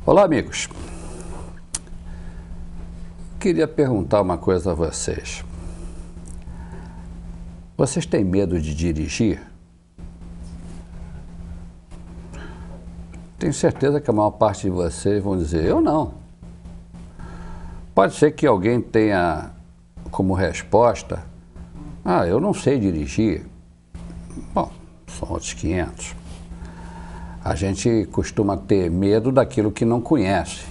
Olá, amigos. Queria perguntar uma coisa a vocês. Vocês têm medo de dirigir? Tenho certeza que a maior parte de vocês vão dizer, eu não. Pode ser que alguém tenha como resposta, eu não sei dirigir. Bom, são outros 500. A gente costuma ter medo daquilo que não conhece.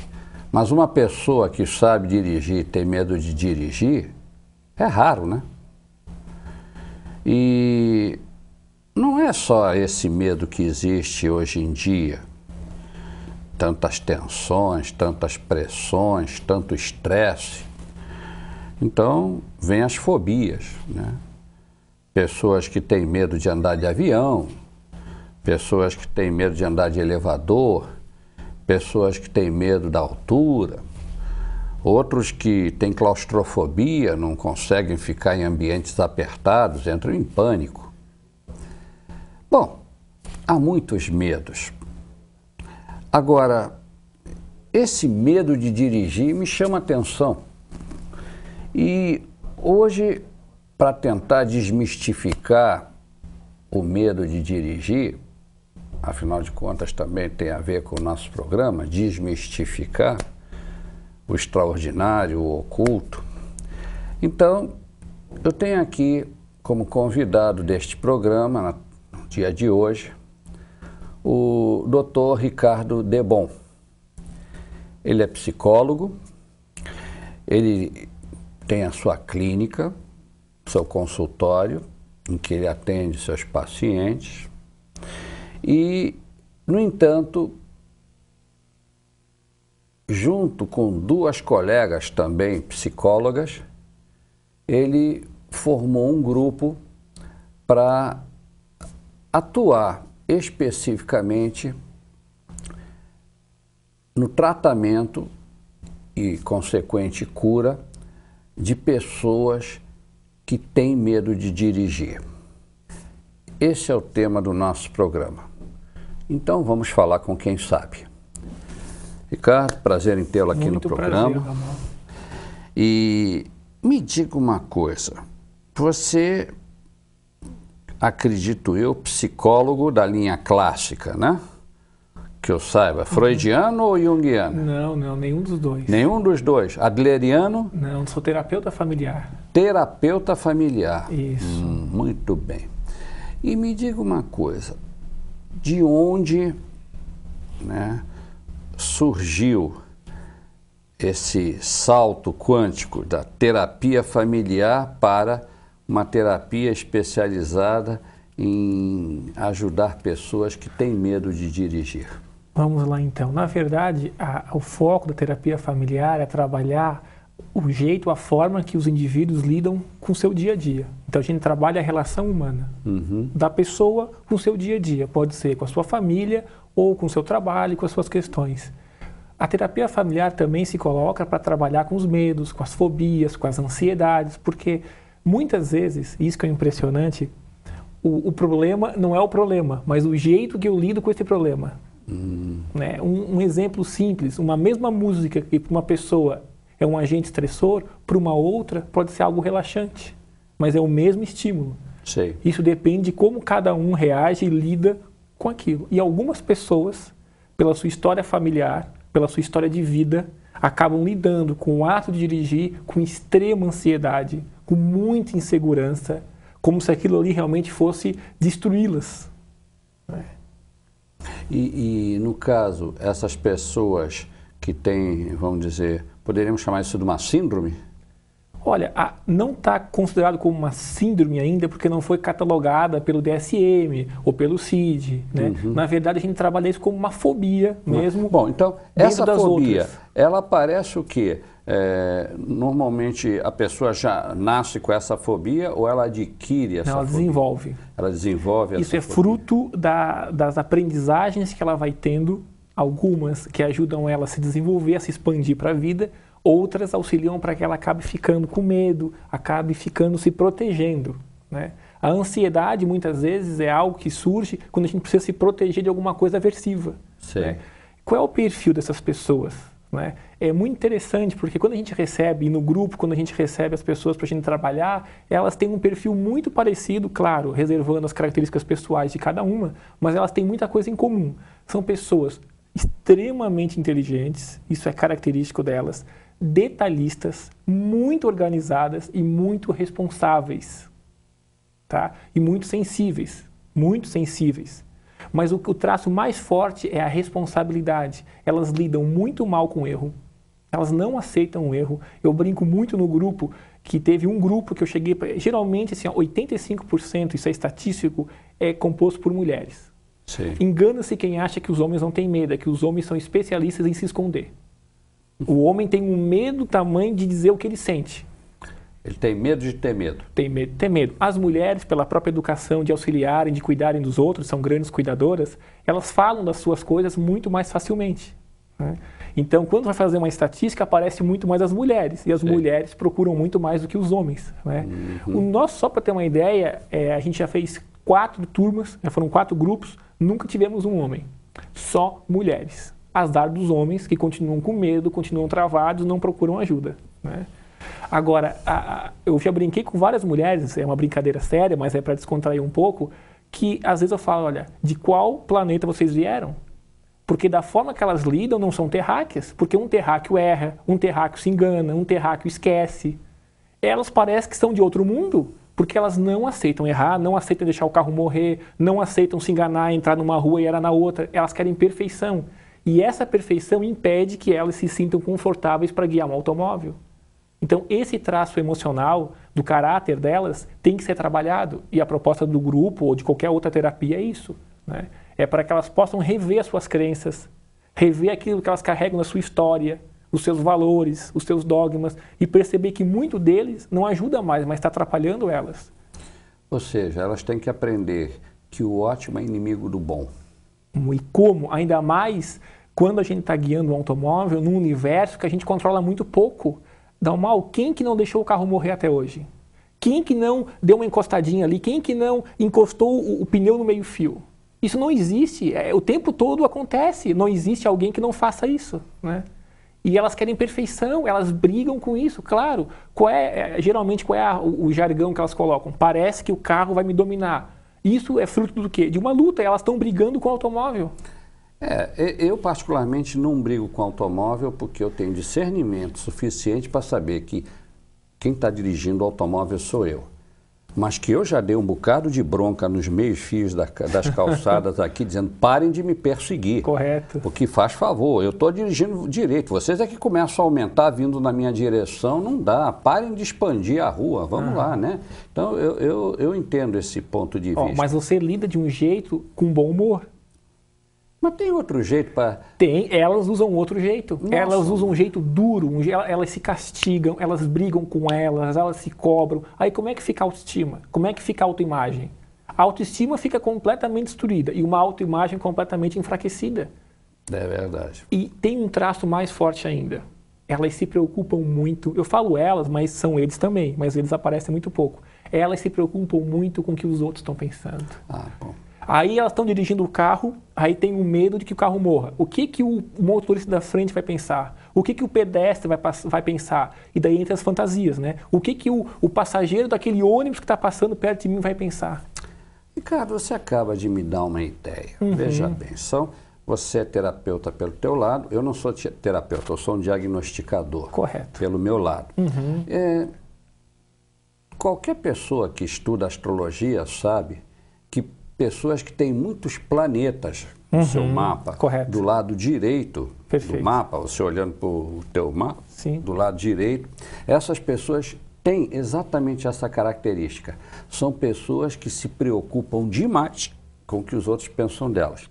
Mas uma pessoa que sabe dirigir e tem medo de dirigir, é raro, né? E não é só esse medo que existe hoje em dia. Tantas tensões, tantas pressões, tanto estresse. Então, vem as fobias, né? Pessoas que têm medo de andar de avião, pessoas que têm medo de andar de elevador, pessoas que têm medo da altura, outros que têm claustrofobia, não conseguem ficar em ambientes apertados, entram em pânico. Bom, há muitos medos. Agora, esse medo de dirigir me chama a atenção. E hoje, para tentar desmistificar o medo de dirigir, afinal de contas também tem a ver com o nosso programa, desmistificar o extraordinário, o oculto. Então, eu tenho aqui como convidado deste programa, no dia de hoje, o Dr. Ricardo Debon. Ele é psicólogo, ele tem a sua clínica, seu consultório, em que ele atende seus pacientes. E, no entanto, junto com duas colegas também psicólogas, ele formou um grupo para atuar especificamente no tratamento e consequente cura de pessoas que têm medo de dirigir. Esse é o tema do nosso programa. Então vamos falar com quem sabe. Ricardo, prazer em tê-lo aqui no programa. Prazer, e me diga uma coisa, você, acredito eu, psicólogo da linha clássica, né? Que eu saiba, freudiano ou junguiano? Não, nenhum dos dois. Nenhum dos dois. Adleriano? Não, sou terapeuta familiar. Terapeuta familiar. Isso. Muito bem. E me diga uma coisa, de onde, né, surgiu esse salto quântico da terapia familiar para uma terapia especializada em ajudar pessoas que têm medo de dirigir? Vamos lá então. Na verdade, o foco da terapia familiar é trabalhar o jeito, a forma que os indivíduos lidam com o seu dia a dia. Então a gente trabalha a relação humana da pessoa com o seu dia a dia. Pode ser com a sua família ou com o seu trabalho, com as suas questões. A terapia familiar também se coloca para trabalhar com os medos, com as fobias, com as ansiedades, porque muitas vezes, isso que é impressionante, o problema não é o problema, mas o jeito que eu lido com esse problema. Né? Um exemplo simples, uma mesma música que para uma pessoa é um agente estressor, para uma outra pode ser algo relaxante, mas é o mesmo estímulo. Sei. Isso depende de como cada um reage e lida com aquilo. E algumas pessoas, pela sua história familiar, pela sua história de vida, acabam lidando com o ato de dirigir com extrema ansiedade, com muita insegurança, como se aquilo ali realmente fosse destruí-las. E no caso, essas pessoas que têm, vamos dizer, poderíamos chamar isso de uma síndrome? Olha, não está considerado como uma síndrome ainda porque não foi catalogada pelo DSM ou pelo CID, né? Na verdade, a gente trabalha isso como uma fobia mesmo. Bom, então, essa fobia, outras. ela aparece o quê? Normalmente a pessoa já nasce com essa fobia ou ela adquire essa fobia? Ela desenvolve. Ela desenvolve essa Isso é fobia. Fruto das aprendizagens que ela vai tendo, algumas que ajudam ela a se desenvolver, a se expandir para a vida, outras auxiliam para que ela acabe ficando com medo, acabe ficando se protegendo, né? A ansiedade, muitas vezes, é algo que surge quando a gente precisa se proteger de alguma coisa aversiva. Né? Qual é o perfil dessas pessoas? Né? É muito interessante porque quando a gente recebe, no grupo, quando a gente recebe as pessoas para a gente trabalhar, elas têm um perfil muito parecido, claro, reservando as características pessoais de cada uma, mas elas têm muita coisa em comum. São pessoas extremamente inteligentes, isso é característico delas, detalhistas, muito organizadas e muito responsáveis, tá? E muito sensíveis, muito sensíveis. Mas o traço mais forte é a responsabilidade. Elas lidam muito mal com o erro. Elas não aceitam o erro. Eu brinco muito no grupo, que teve um grupo que eu cheguei... Geralmente, assim, 85%, isso é estatístico, é composto por mulheres. Engana-se quem acha que os homens não têm medo, é que os homens são especialistas em se esconder. O homem tem um medo tamanho de dizer o que ele sente. Ele tem medo de ter medo. Tem medo de ter medo. As mulheres, pela própria educação de auxiliarem, de cuidarem dos outros, são grandes cuidadoras, elas falam das suas coisas muito mais facilmente. Né? Então, quando vai fazer uma estatística, aparece muito mais as mulheres. E as mulheres procuram muito mais do que os homens. Né? O nosso, só para ter uma ideia, a gente já fez 4 turmas, já foram 4 grupos, nunca tivemos um homem. Só mulheres. Azar dos homens que continuam com medo, continuam travados, não procuram ajuda. Né? Agora, eu já brinquei com várias mulheres, é uma brincadeira séria, mas é para descontrair um pouco, que às vezes eu falo, olha, de qual planeta vocês vieram? Porque da forma que elas lidam, não são terráqueas, porque um terráqueo erra, um terráqueo se engana, um terráqueo esquece. Elas parecem que são de outro mundo, porque elas não aceitam errar, não aceitam deixar o carro morrer, não aceitam se enganar, entrar numa rua e era na outra, elas querem perfeição. E essa perfeição impede que elas se sintam confortáveis para guiar um automóvel. Então, esse traço emocional do caráter delas tem que ser trabalhado. E a proposta do grupo ou de qualquer outra terapia é isso. Né? É para que elas possam rever as suas crenças, rever aquilo que elas carregam na sua história, os seus valores, os seus dogmas, e perceber que muito deles não ajuda mais, mas está atrapalhando elas. Ou seja, elas têm que aprender que o ótimo é inimigo do bom. E como? Ainda mais quando a gente está guiando um automóvel num universo que a gente controla muito pouco. Dalmal, quem que não deixou o carro morrer até hoje? Quem que não deu uma encostadinha ali? Quem que não encostou o pneu no meio-fio? Isso não existe. O tempo todo acontece. Não existe alguém que não faça isso. Né? E elas querem perfeição, elas brigam com isso, claro. Geralmente, qual é o jargão que elas colocam? Parece que o carro vai me dominar. Isso é fruto do quê? De uma luta. Elas estão brigando com o automóvel. Eu particularmente não brigo com automóvel porque eu tenho discernimento suficiente para saber que quem está dirigindo o automóvel sou eu. Mas que eu já dei um bocado de bronca nos meios fios das calçadas aqui, dizendo, parem de me perseguir. Correto. Porque faz favor, eu estou dirigindo direito. Vocês é que começam a aumentar vindo na minha direção, não dá. Parem de expandir a rua, vamos lá, né? Então eu entendo esse ponto de vista. Mas você lida de um jeito com bom humor. Mas tem outro jeito para... Tem, elas usam outro jeito. Nossa. Elas usam um jeito duro, elas se castigam, elas brigam com elas se cobram. Aí como é que fica a autoestima? Como é que fica a autoimagem? A autoestima fica completamente destruída e uma autoimagem completamente enfraquecida. É verdade. E tem um traço mais forte ainda. Elas se preocupam muito, eu falo elas, mas são eles também, mas eles aparecem muito pouco. Elas se preocupam muito com o que os outros estão pensando. Bom. Aí elas estão dirigindo o carro, aí tem o medo de que o carro morra. O que o motorista da frente vai pensar? O que o pedestre vai pensar? E daí entra as fantasias, né? O que o passageiro daquele ônibus que está passando perto de mim vai pensar? Ricardo, você acaba de me dar uma ideia. Veja bem, você é terapeuta pelo teu lado, eu não sou terapeuta, eu sou um diagnosticador. Correto. Pelo meu lado. Qualquer pessoa que estuda astrologia sabe que pessoas que têm muitos planetas no seu mapa, correto, do lado direito perfeito, do mapa, você olhando para o teu mapa, sim, do lado direito, essas pessoas têm exatamente essa característica. São pessoas que se preocupam demais com o que os outros pensam delas.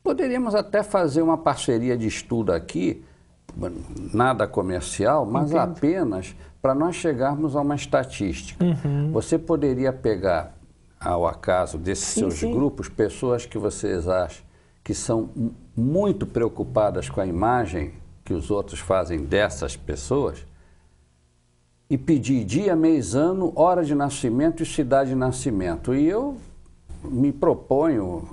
Poderíamos até fazer uma parceria de estudo aqui, nada comercial, mas entendo, apenas para nós chegarmos a uma estatística. Você poderia pegar, ao acaso desses seus grupos, pessoas que vocês acham que são muito preocupadas com a imagem que os outros fazem dessas pessoas e pedir dia, mês, ano, hora de nascimento e cidade de nascimento. E eu me proponho,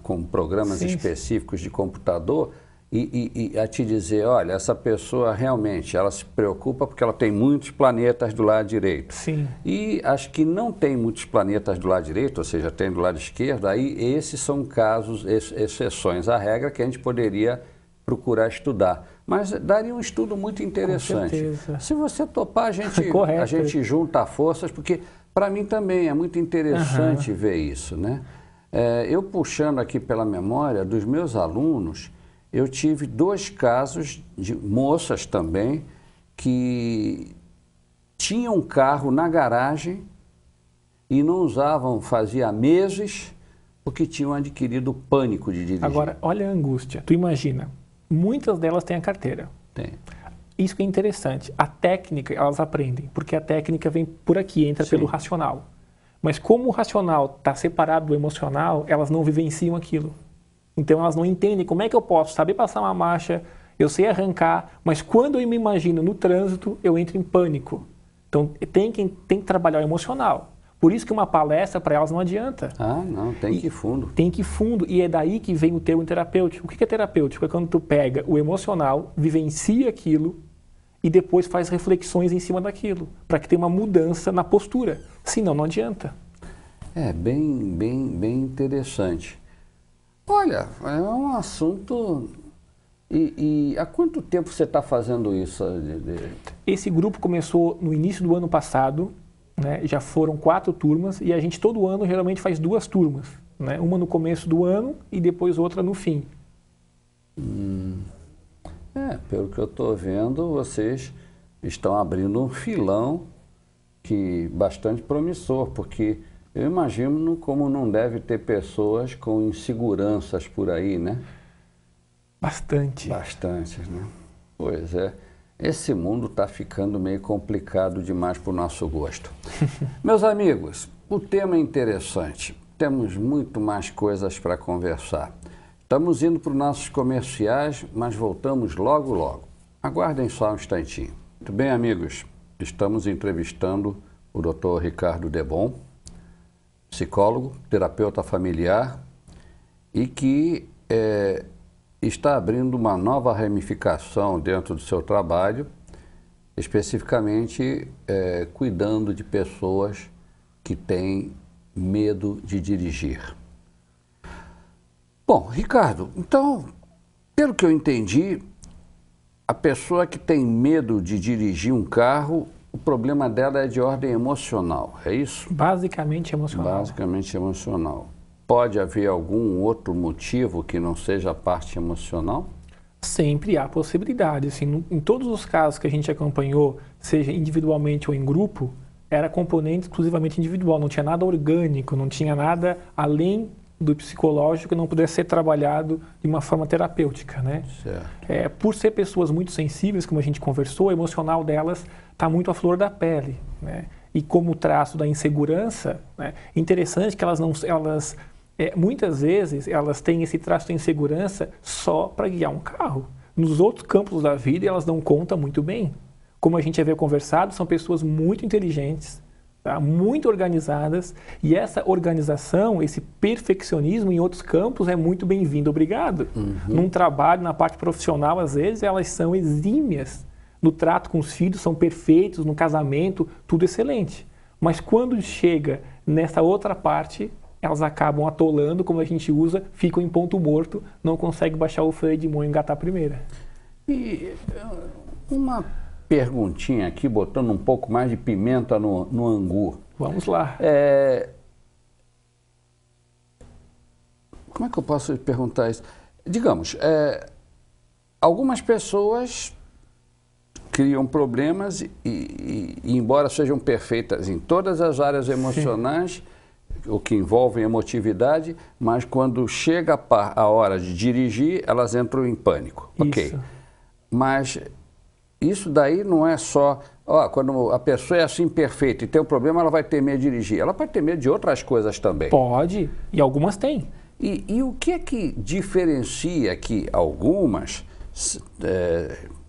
com programas Sim. específicos de computador, e a te dizer, olha, essa pessoa realmente, ela se preocupa porque ela tem muitos planetas do lado direito. Sim. E as que não tem muitos planetas do lado direito, ou seja, tem do lado esquerdo, aí esses são casos, exceções à regra que a gente poderia procurar estudar. Mas daria um estudo muito interessante. Com certeza. Se você topar, Correto. a gente junta forças, porque para mim também é muito interessante ver isso, né? Eu puxando aqui pela memória dos meus alunos, eu tive 2 casos de moças também que tinham um carro na garagem e não usavam, fazia meses, porque tinham adquirido pânico de dirigir. Agora, olha a angústia. Tu imagina, muitas delas têm a carteira. Tem. Isso que é interessante. A técnica, elas aprendem, porque a técnica vem por aqui, entra Sim. pelo racional. Mas como o racional está separado do emocional, elas não vivenciam aquilo. Então elas não entendem como é que eu posso saber passar uma marcha, eu sei arrancar, mas quando eu me imagino no trânsito, eu entro em pânico. Então tem que trabalhar o emocional. Por isso que uma palestra para elas não adianta. Ah, não, tem que ir fundo. Tem que ir fundo, e é daí que vem o termo terapêutico. O que é terapêutico? É quando tu pega o emocional, vivencia aquilo e depois faz reflexões em cima daquilo, para que tenha uma mudança na postura. Senão, não adianta. É bem interessante. Olha, é um assunto... E há quanto tempo você está fazendo isso? Esse grupo começou no início do ano passado, né? Já foram 4 turmas, e a gente todo ano geralmente faz 2 turmas, né? Uma no começo do ano e depois outra no fim. Pelo que eu estou vendo, vocês estão abrindo um filão bastante promissor, porque eu imagino como não deve ter pessoas com inseguranças por aí, né? Bastante. Bastante, né? Pois é. Esse mundo está ficando meio complicado demais para o nosso gosto. Meus amigos, o tema é interessante. Temos muito mais coisas para conversar. Estamos indo para os nossos comerciais, mas voltamos logo, logo. Aguardem só um instantinho. Muito bem, amigos. Estamos entrevistando o Dr. Ricardo Debon, psicólogo, terapeuta familiar, e que está abrindo uma nova ramificação dentro do seu trabalho, especificamente cuidando de pessoas que têm medo de dirigir. Bom, Ricardo, então, pelo que eu entendi, a pessoa que tem medo de dirigir um carro, o problema dela é de ordem emocional, é isso? Basicamente emocional. Basicamente emocional. Pode haver algum outro motivo que não seja a parte emocional? Sempre há possibilidade. Assim, em todos os casos que a gente acompanhou, seja individualmente ou em grupo, era componente exclusivamente individual, não tinha nada orgânico, não tinha nada além do psicológico que não pudesse ser trabalhado de uma forma terapêutica, né? Certo. Por ser pessoas muito sensíveis, como a gente conversou, o emocional delas está muito à flor da pele, né? E como traço da insegurança, né? Interessante que muitas vezes elas têm esse traço de insegurança só para guiar um carro. Nos outros campos da vida elas dão conta muito bem. Como a gente havia conversado, são pessoas muito inteligentes, tá? Muito organizadas, e essa organização, esse perfeccionismo em outros campos é muito bem-vindo, obrigado. Num trabalho, na parte profissional, às vezes elas são exímias. No trato com os filhos são perfeitos, no casamento, tudo excelente. Mas quando chega nessa outra parte, elas acabam atolando, como a gente usa, ficam em ponto morto, não conseguem baixar o freio de mão e engatar a primeira. E uma perguntinha aqui, botando um pouco mais de pimenta no angu. Vamos lá. Como é que eu posso perguntar isso? Digamos, algumas pessoas criam problemas e embora sejam perfeitas em todas as áreas emocionais, o que envolve emotividade, mas quando chega a hora de dirigir, elas entram em pânico. Isso. Ok. Mas isso daí não é só... quando a pessoa é assim perfeita e tem um problema, ela vai ter medo de dirigir. Ela pode ter medo de outras coisas também. Pode, e algumas têm. E o que é que diferencia que algumas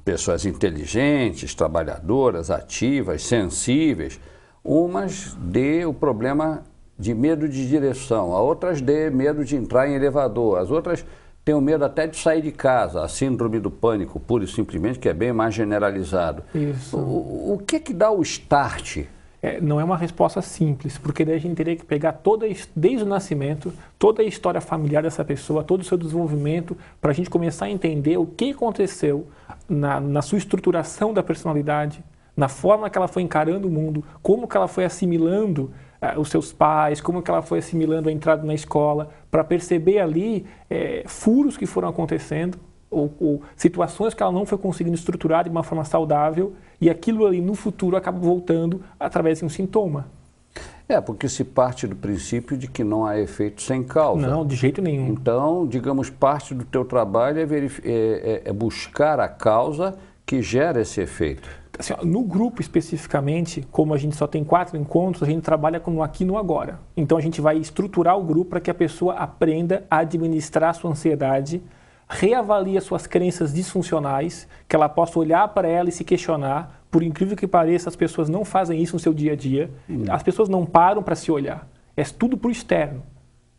pessoas inteligentes, trabalhadoras, ativas, sensíveis, umas dê o problema de medo de direção, a outras D, medo de entrar em elevador, as outras têm o medo até de sair de casa, a síndrome do pânico, pura e simplesmente, que é bem mais generalizado. Isso. O que que dá o start? Não é uma resposta simples, porque daí a gente teria que pegar desde o nascimento, toda a história familiar dessa pessoa, todo o seu desenvolvimento, para a gente começar a entender o que aconteceu na sua estruturação da personalidade, na forma que ela foi encarando o mundo, como que ela foi assimilando os seus pais, como que ela foi assimilando a entrada na escola, para perceber ali furos que foram acontecendo, ou situações que ela não foi conseguindo estruturar de uma forma saudável, e aquilo ali no futuro acaba voltando através de um sintoma. Porque se parte do princípio de que não há efeito sem causa. Não, de jeito nenhum. Então, digamos, parte do teu trabalho é buscar a causa que gera esse efeito. Assim, no grupo especificamente, como a gente só tem 4 encontros, a gente trabalha com no aqui e no agora. Então a gente vai estruturar o grupo para que a pessoa aprenda a administrar a sua ansiedade, reavalie as suas crenças disfuncionais, que ela possa olhar para ela e se questionar. Por incrível que pareça, as pessoas não fazem isso no seu dia a dia. As pessoas não param para se olhar. É tudo para o externo.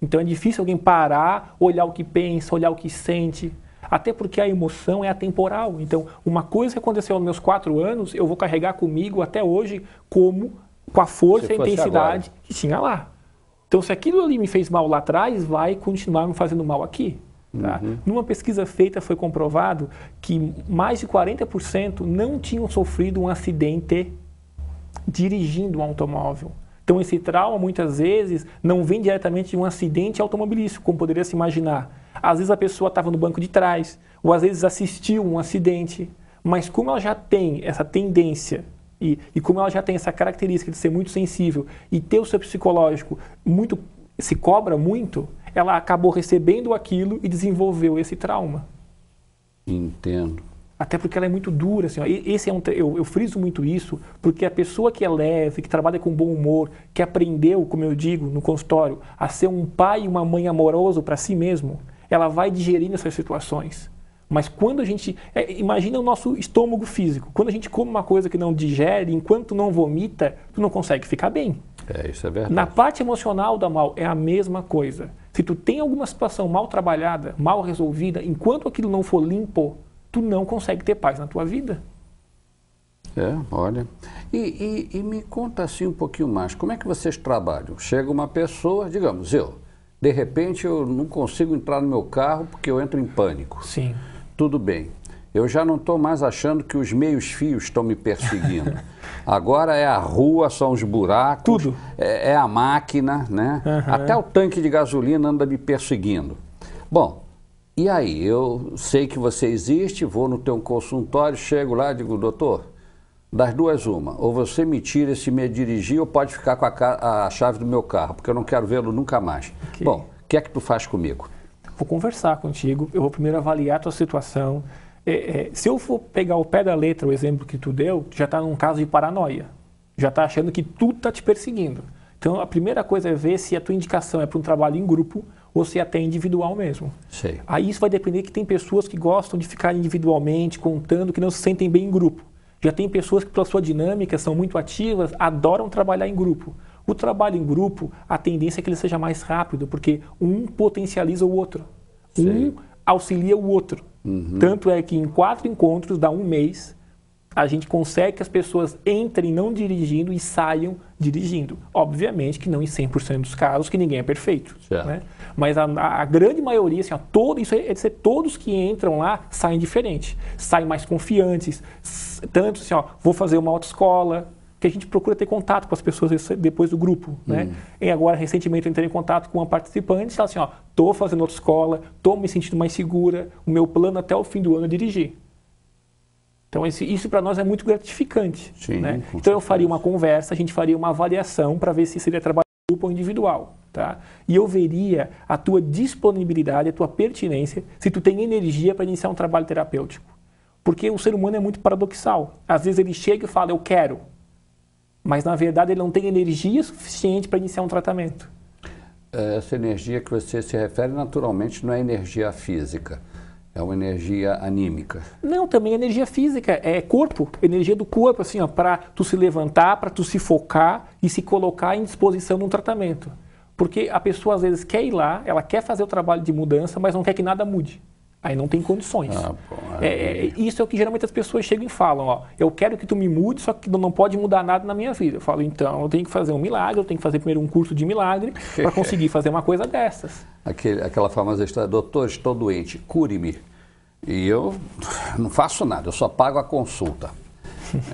Então é difícil alguém parar, olhar o que pensa, olhar o que sente. Até porque a emoção é atemporal. Então, uma coisa que aconteceu nos meus 4 anos, eu vou carregar comigo até hoje com a força e a intensidade que tinha lá. Então, se aquilo ali me fez mal lá atrás, vai continuar me fazendo mal aqui. Tá? Numa pesquisa feita, foi comprovado que mais de 40% não tinham sofrido um acidente dirigindo um automóvel. Então, esse trauma, muitas vezes, não vem diretamente de um acidente automobilístico, como poderia se imaginar. Às vezes a pessoa estava no banco de trás, ou às vezes assistiu um acidente, mas como ela já tem essa tendência e como ela já tem essa característica de ser muito sensível e ter o seu psicológico se cobra muito, ela acabou recebendo aquilo e desenvolveu esse trauma. Entendo. Até porque ela é muito dura, assim, ó. Eu friso muito isso, porque a pessoa que é leve, que trabalha com bom humor, que aprendeu, como eu digo, no consultório, a ser um pai e uma mãe amoroso para si mesmo, ela vai digerindo essas situações. Mas quando a gente... imagina o nosso estômago físico. Quando a gente come uma coisa que não digere, enquanto não vomita, tu não consegue ficar bem. Isso é verdade. Na parte emocional da mal, é a mesma coisa. Se tu tem alguma situação mal trabalhada, mal resolvida, enquanto aquilo não for limpo, tu não consegue ter paz na tua vida. Olha. E me conta assim um pouquinho mais, como é que vocês trabalham? Chega uma pessoa, digamos, de repente eu não consigo entrar no meu carro porque eu entro em pânico. Sim. Tudo bem. Eu já não estou mais achando que os meios-fios estão me perseguindo. Agora é a rua, são os buracos. Tudo. É a máquina, né? Até o tanque de gasolina anda me perseguindo. Bom, e aí? Eu sei que você existe, vou no teu consultório, chego lá e digo, doutor, das duas uma, ou você me tira esse medo de dirigir ou pode ficar com a chave do meu carro, porque eu não quero vê-lo nunca mais. Okay. Bom, o que é que tu faz comigo? Vou conversar contigo, eu vou primeiro avaliar a tua situação. Se eu for pegar o pé da letra, o exemplo que tu deu, tu já está num caso de paranoia. Já está achando que tudo está te perseguindo. Então, a primeira coisa é ver se a tua indicação é para um trabalho em grupo ou se é até individual mesmo. Sei. Aí isso vai depender que tem pessoas que gostam de ficar individualmente, contando, que não se sentem bem em grupo. Já tem pessoas que, pela sua dinâmica, são muito ativas, adoram trabalhar em grupo. O trabalho em grupo, a tendência é que ele seja mais rápido, porque um potencializa o outro. Sei. Um auxilia o outro. Tanto é que em 4 encontros, dá um mês, a gente consegue que as pessoas entrem não dirigindo e saiam dirigindo. Obviamente que não em 100% dos casos, que ninguém é perfeito. Né? Mas a grande maioria, assim, isso é de ser todos que entram lá saem diferentes. Saem mais confiantes. Tanto assim, vou fazer uma autoescola, que a gente procura ter contato com as pessoas depois do grupo. Né? E agora, recentemente, eu entrei em contato com uma participante, ela assim, estou fazendo autoescola, estou me sentindo mais segura, o meu plano até o fim do ano é dirigir. Então, isso para nós é muito gratificante. Sim, né? Então, eu faria uma conversa, a gente faria uma avaliação para ver se seria trabalho em grupo ou individual. Tá? E eu veria a tua disponibilidade, a tua pertinência, se tu tem energia para iniciar um trabalho terapêutico. Porque o ser humano é muito paradoxal. Às vezes ele chega e fala, eu quero. Mas, na verdade, ele não tem energia suficiente para iniciar um tratamento. Essa energia que você se refere, naturalmente, não é energia física. É uma energia anímica. Não, também é energia física. É corpo, energia do corpo, assim, para tu se levantar, para tu se focar e se colocar em disposição de um tratamento. Porque a pessoa às vezes quer ir lá, ela quer fazer o trabalho de mudança, mas não quer que nada mude. Aí não tem condições. Isso é o que geralmente as pessoas chegam e falam, ó, eu quero que tu me mude, só que não pode mudar nada na minha vida. Eu falo, então eu tenho que fazer um milagre, eu tenho que fazer primeiro um curso de milagre para conseguir fazer uma coisa dessas. Aquela famosa história, doutor, estou doente, cure-me. E eu não faço nada, eu só pago a consulta.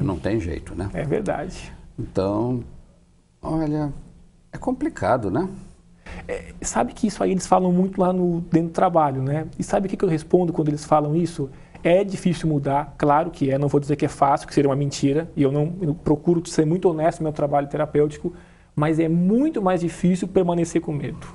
Não tem jeito, né? É verdade. Então, olha, é complicado, né? Sabe que isso aí eles falam muito lá dentro do trabalho, né? E sabe o que eu respondo quando eles falam isso? É difícil mudar, claro que é, não vou dizer que é fácil, que seria uma mentira, e eu procuro ser muito honesto no meu trabalho terapêutico, mas é muito mais difícil permanecer com medo.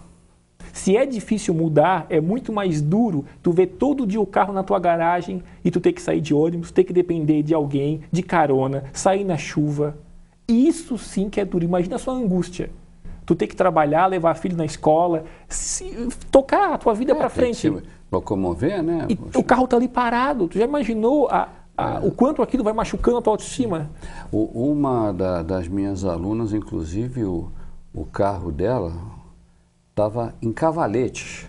Se é difícil mudar, é muito mais duro tu ver todo dia o carro na tua garagem e tu ter que sair de ônibus, ter que depender de alguém, de carona, sair na chuva. Isso sim que é duro. Imagina a sua angústia. Tu ter que trabalhar, levar filho na escola, tocar a tua vida para frente. Tem que se locomover, né? E o carro tá ali parado. Tu já imaginou o quanto aquilo vai machucando a tua autoestima? Uma das minhas alunas, inclusive, o carro dela estava em cavaletes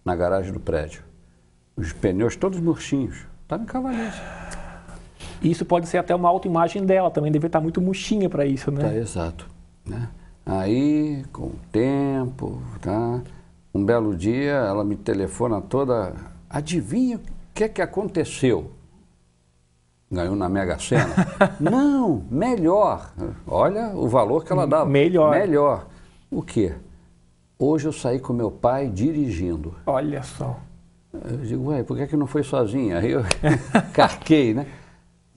na garagem do prédio. Os pneus todos murchinhos. Estava em cavalete. Isso pode ser até uma autoimagem dela, também deve estar muito murchinha para isso, né? Tá, exato. Né? Aí, com o tempo, tá? Um belo dia, ela me telefona toda, adivinha o que é que aconteceu? Ganhou na Mega Sena? Não, melhor. Olha o valor que ela dava. Melhor. Melhor. O quê? Hoje eu saí com meu pai dirigindo. Olha só. Eu digo, ué, por que não foi sozinha? Aí eu carquei, né?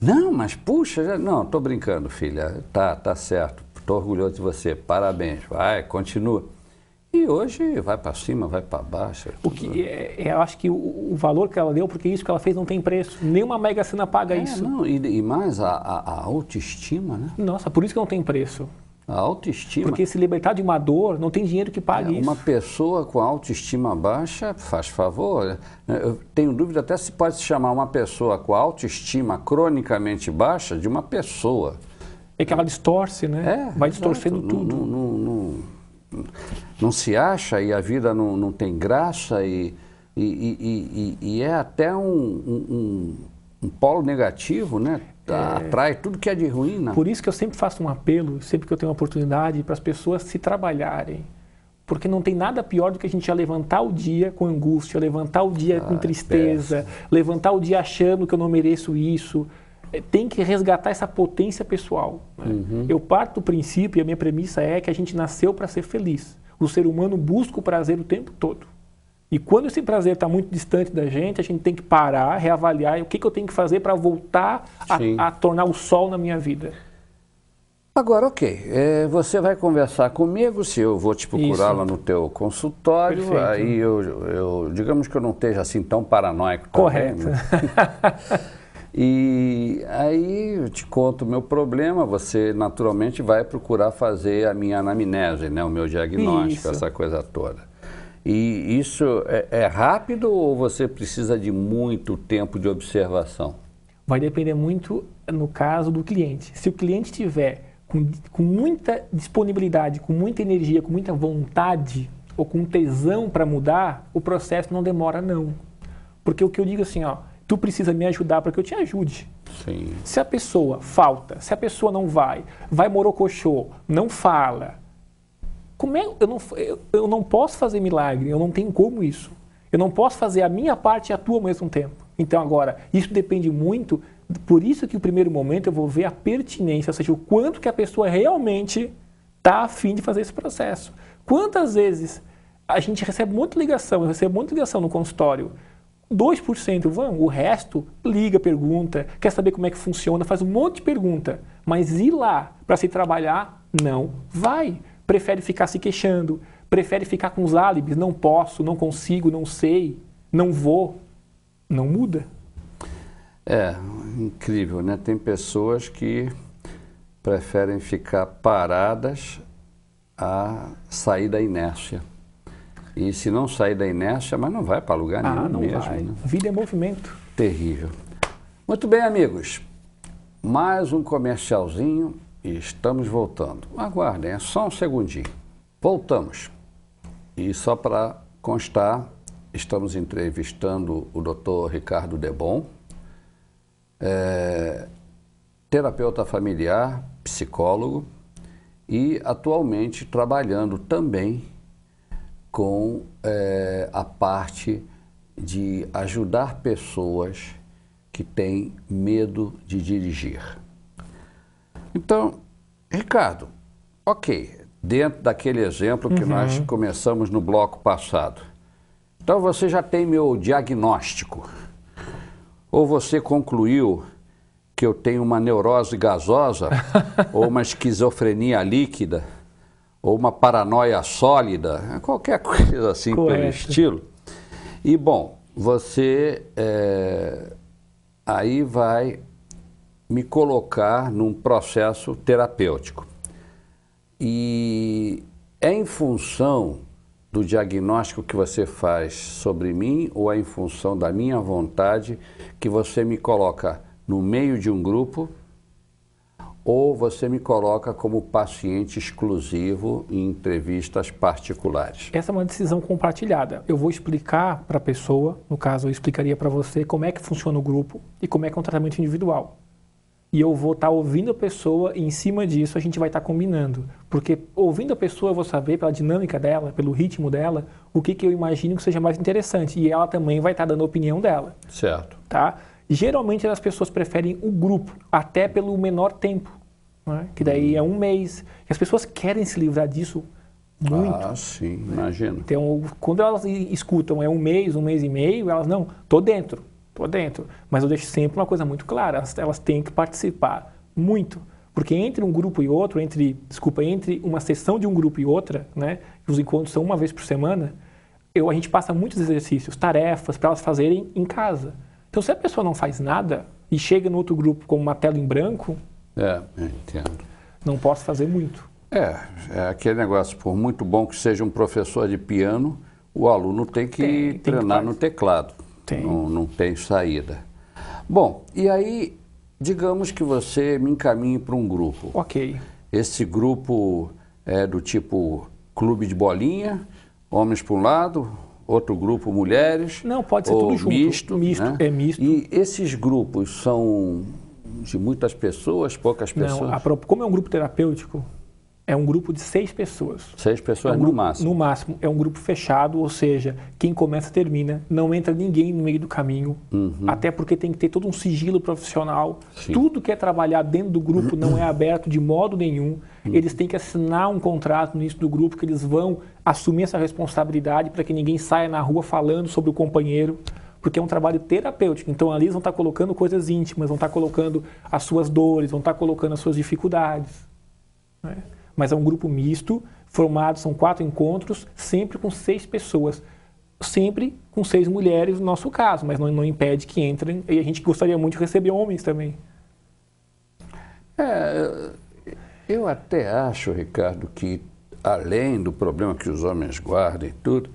Não, mas puxa, não, tô brincando, filha. Tá certo. Estou orgulhoso de você, parabéns, vai, continua. E hoje vai para cima, vai para baixo. Eu acho que o valor que ela deu, porque isso que ela fez não tem preço. Nenhuma Mega Sena paga isso. Não, e mais a autoestima, né? Nossa, por isso que não tem preço. A autoestima. Porque se libertar de uma dor, não tem dinheiro que pague isso. Uma pessoa com autoestima baixa, faz favor. Eu tenho dúvida até se pode se chamar uma pessoa com autoestima cronicamente baixa de uma pessoa. É que ela distorce, né? Vai distorcendo tudo. Não se acha e a vida não tem graça e é até um polo negativo, né? Atrai tudo que é de ruim. Né? Por isso que eu sempre faço um apelo, sempre que eu tenho uma oportunidade, para as pessoas se trabalharem. Porque não tem nada pior do que a gente já levantar o dia com angústia, levantar o dia com tristeza, levantar o dia achando que eu não mereço isso. Tem que resgatar essa potência pessoal. Né? Eu parto do princípio, e a minha premissa é que a gente nasceu para ser feliz. O ser humano busca o prazer o tempo todo. E quando esse prazer está muito distante da gente, a gente tem que parar, reavaliar o que eu tenho que fazer para voltar a tornar o sol na minha vida. Agora, ok, você vai conversar comigo, se eu vou te procurar lá no teu consultório. Perfeito. Aí digamos que eu não esteja assim tão paranoico. Correto. Também, E aí eu te conto o meu problema, você naturalmente vai procurar fazer a minha anamnese, né, o meu diagnóstico, essa coisa toda. E isso é rápido ou você precisa de muito tempo de observação? Vai depender muito, no caso, do cliente. Se o cliente tiver com muita disponibilidade, com muita energia, com muita vontade ou com tesão para mudar, o processo não demora não. Porque o que eu digo assim, ó, tu precisa me ajudar para que eu te ajude. Sim. Se a pessoa falta, se a pessoa não vai morocochô, não fala, como é, eu não posso fazer milagre, eu não tenho como isso. Eu não posso fazer a minha parte e a tua ao mesmo tempo. Então agora, isso depende muito, por isso que o primeiro momento eu vou ver a pertinência, ou seja, o quanto que a pessoa realmente está a fim de fazer esse processo. Quantas vezes a gente recebe muita ligação, eu recebo muita ligação no consultório, 2% vão, o resto liga, pergunta, quer saber como é que funciona, faz um monte de pergunta, mas ir lá para se trabalhar, não vai. Prefere ficar se queixando, prefere ficar com os álibis, não posso, não consigo, não sei, não vou, não muda. É, incrível, né? Tem pessoas que preferem ficar paradas a sair da inércia. E se não sair da inércia, mas não vai para lugar nenhum não mesmo. Vai. Né? Vida é movimento. Terrível. Muito bem, amigos. Mais um comercialzinho e estamos voltando. Aguardem, é só um segundinho. Voltamos. E só para constar, estamos entrevistando o Dr. Ricardo Debon, terapeuta familiar, psicólogo e atualmente trabalhando também com a parte de ajudar pessoas que têm medo de dirigir. Então, Ricardo, ok, dentro daquele exemplo que nós começamos no bloco passado. Então você já tem meu diagnóstico. Ou você concluiu que eu tenho uma neurose gasosa, ou uma esquizofrenia líquida, ou uma paranoia sólida, qualquer coisa assim pelo estilo. E bom, você aí vai me colocar num processo terapêutico. E é em função do diagnóstico que você faz sobre mim ou é em função da minha vontade que você me coloca no meio de um grupo ou você me coloca como paciente exclusivo em entrevistas particulares? Essa é uma decisão compartilhada. Eu vou explicar para a pessoa, no caso eu explicaria para você como é que funciona o grupo e como é que é um tratamento individual. E eu vou estar ouvindo a pessoa e em cima disso a gente vai estar combinando. Porque ouvindo a pessoa eu vou saber pela dinâmica dela, pelo ritmo dela, o que eu imagino que seja mais interessante. E ela também vai estar dando a opinião dela. Certo. Tá? Geralmente as pessoas preferem o grupo, até pelo menor tempo. Né? Que daí é um mês. E as pessoas querem se livrar disso muito. Ah, sim, imagino. Então, quando elas escutam um mês e meio, elas não, tô dentro. Mas eu deixo sempre uma coisa muito clara, elas têm que participar muito. Porque entre um grupo e outro, entre uma sessão de um grupo e outra, né, os encontros são uma vez por semana, a gente passa muitos exercícios, tarefas para elas fazerem em casa. Então, se a pessoa não faz nada e chega no outro grupo com uma tela em branco, eu entendo. Não posso fazer muito. É aquele negócio, por muito bom que seja um professor de piano, o aluno tem que treinar no teclado. Não tem saída. Bom, e aí, digamos que você me encaminhe para um grupo. Ok. Esse grupo é do tipo clube de bolinha, homens para um lado, outro grupo mulheres. Não, pode ser tudo junto. Misto, né? É misto. E esses grupos são de muitas pessoas, poucas pessoas? Não, como é um grupo terapêutico, é um grupo de 6 pessoas. 6 pessoas no máximo? No máximo. É um grupo fechado, ou seja, quem começa termina, não entra ninguém no meio do caminho, até porque tem que ter todo um sigilo profissional. Sim. Tudo que é trabalhado dentro do grupo não é aberto de modo nenhum. Eles têm que assinar um contrato no início do grupo que eles vão assumir essa responsabilidade para que ninguém saia na rua falando sobre o companheiro, porque é um trabalho terapêutico. Então ali eles vão estar colocando coisas íntimas, vão estar colocando as suas dores, vão estar colocando as suas dificuldades. Né? Mas é um grupo misto, formado, são 4 encontros, sempre com 6 pessoas. Sempre com 6 mulheres no nosso caso, mas não impede que entrem. E a gente gostaria muito de receber homens também. Eu até acho, Ricardo, que além do problema que os homens guardam e tudo,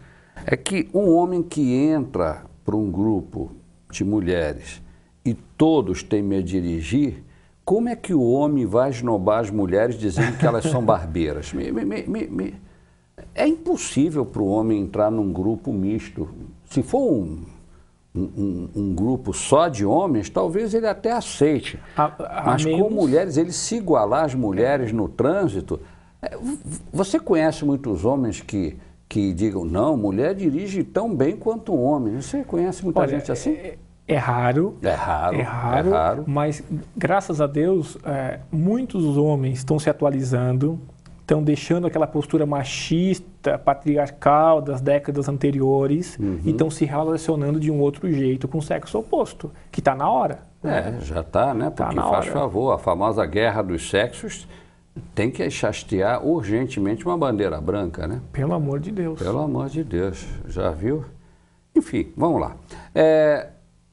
é que um homem que entra para um grupo de mulheres e todos têm medo de dirigir, como é que o homem vai esnobar as mulheres dizendo que elas são barbeiras? É impossível para o homem entrar num grupo misto. Se for um grupo só de homens, talvez ele até aceite. Mas com mulheres, ele se igualar às mulheres no trânsito. Você conhece muitos homens que digam, não, mulher dirige tão bem quanto um homem. Você conhece muita gente assim? É raro, mas graças a Deus, muitos homens estão se atualizando, estão deixando aquela postura machista, patriarcal das décadas anteriores e estão se relacionando de um outro jeito com o sexo oposto, que está na hora. Já está, né? Porque faz favor, a famosa guerra dos sexos tem que hastear urgentemente uma bandeira branca, né? Pelo amor de Deus. Pelo amor de Deus, já viu? Enfim, vamos lá.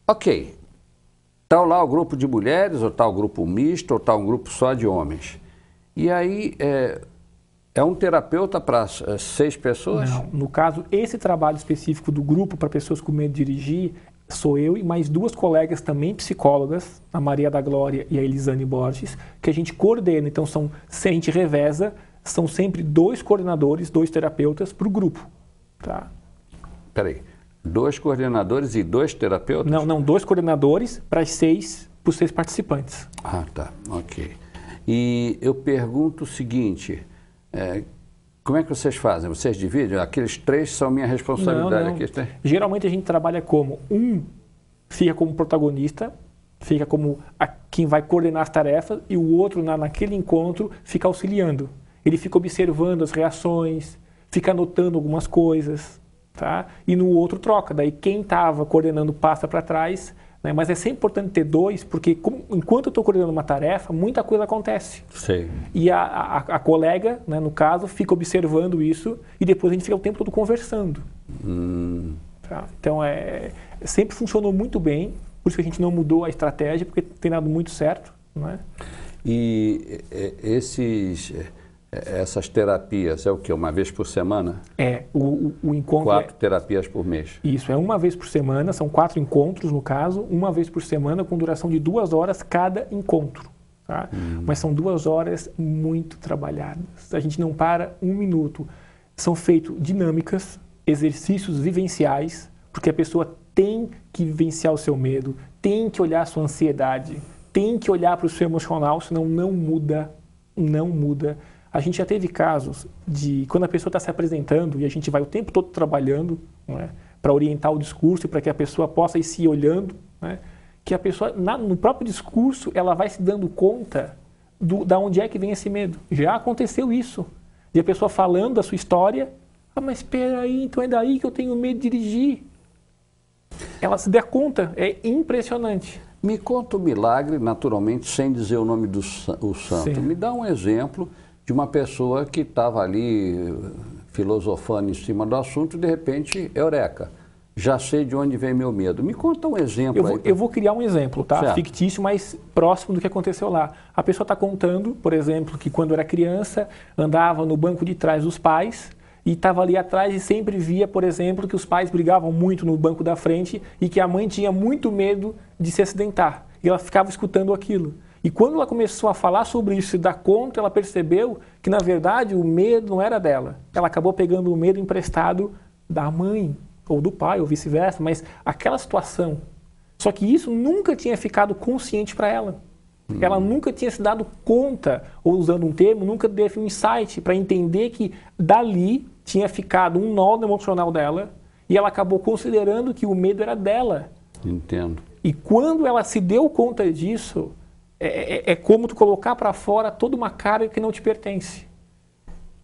Ok, está lá o grupo de mulheres, ou está o grupo misto, ou está um grupo só de homens. E aí, é um terapeuta para 6 pessoas? Não, no caso, esse trabalho específico do grupo para pessoas com medo de dirigir, sou eu e mais 2 colegas também psicólogas, a Maria da Glória e a Elisane Borges, que a gente coordena. Então, a gente reveza, são sempre 2 coordenadores, 2 terapeutas para o grupo. Tá? Peraí, 2 coordenadores e 2 terapeutas? Não, 2 coordenadores para os 6 participantes. Ah, tá, ok. E eu pergunto o seguinte, como é que vocês fazem? Vocês dividem? Aqueles 3 são minha responsabilidade? Não. Aqui, Geralmente a gente trabalha como fica como protagonista, fica como quem vai coordenar as tarefas, e o outro naquele encontro fica auxiliando. Ele fica observando as reações, fica anotando algumas coisas, tá? E no outro troca. Daí quem estava coordenando passa para trás, né? Mas é sempre importante ter 2, porque enquanto eu estou coordenando uma tarefa, muita coisa acontece. Sei. E a colega, né, no caso, fica observando isso, e depois a gente fica o tempo todo conversando. Tá? Então, sempre funcionou muito bem, por isso que a gente não mudou a estratégia, porque tem dado muito certo. Né? E essas terapias é o quê? Uma vez por semana? O encontro 4 terapias por mês. Isso, é uma vez por semana, são 4 encontros no caso, uma vez por semana com duração de 2 horas cada encontro. Tá? Mas são 2 horas muito trabalhadas. A gente não para 1 minuto. São feitas dinâmicas, exercícios vivenciais, porque a pessoa tem que vivenciar o seu medo, tem que olhar a sua ansiedade, tem que olhar para o seu emocional, senão não muda, não muda. A gente já teve casos de quando a pessoa está se apresentando e a gente vai o tempo todo trabalhando, né, para orientar o discurso e para que a pessoa possa ir se olhando, né, que a pessoa, no próprio discurso, ela vai se dando conta da onde é que vem esse medo. Já aconteceu isso. E a pessoa falando da sua história, mas espera aí, então é daí que eu tenho medo de dirigir. Ela se dá conta, é impressionante. Me conta um milagre, naturalmente, sem dizer o nome do santo. Sim. Me dá um exemplo de uma pessoa que estava ali filosofando em cima do assunto e, de repente, eureka, já sei de onde vem meu medo. Me conta um exemplo. Eu vou criar um exemplo, tá? Certo. Fictício, mas próximo do que aconteceu lá. A pessoa está contando, por exemplo, que quando era criança, andava no banco de trás dos pais e estava ali atrás e sempre via, por exemplo, que os pais brigavam muito no banco da frente e que a mãe tinha muito medo de se acidentar. E ela ficava escutando aquilo. E quando ela começou a falar sobre isso e dar conta, ela percebeu que, na verdade, o medo não era dela. Ela acabou pegando o medo emprestado da mãe, ou do pai, ou vice-versa, mas aquela situação. Só que isso nunca tinha ficado consciente para ela. Ela nunca tinha se dado conta, ou usando um termo, nunca teve um insight para entender que dali tinha ficado um nó no emocional dela e ela acabou considerando que o medo era dela. Entendo. E quando ela se deu conta disso, é como tu colocar para fora toda uma carga que não te pertence.